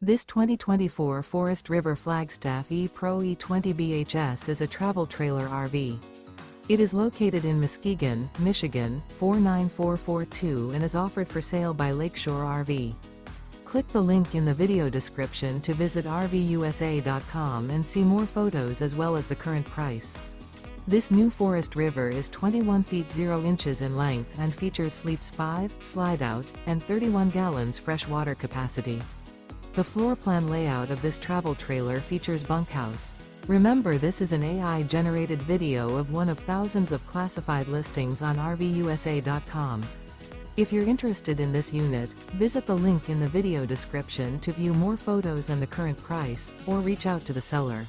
This 2024 Forest River Flagstaff E-Pro E20 BHS is a travel trailer RV. It is located in Muskegon, Michigan, 49442 and is offered for sale by Lakeshore RV. Click the link in the video description to visit RVUSA.com and see more photos as well as the current price. This new Forest River is 21 feet 0 inches in length and features sleeps 5, slide-out, and 31 gallons fresh water capacity. The floor plan layout of this travel trailer features bunkhouse. Remember, this is an AI-generated video of one of thousands of classified listings on RVUSA.com. If you're interested in this unit, visit the link in the video description to view more photos and the current price, or reach out to the seller.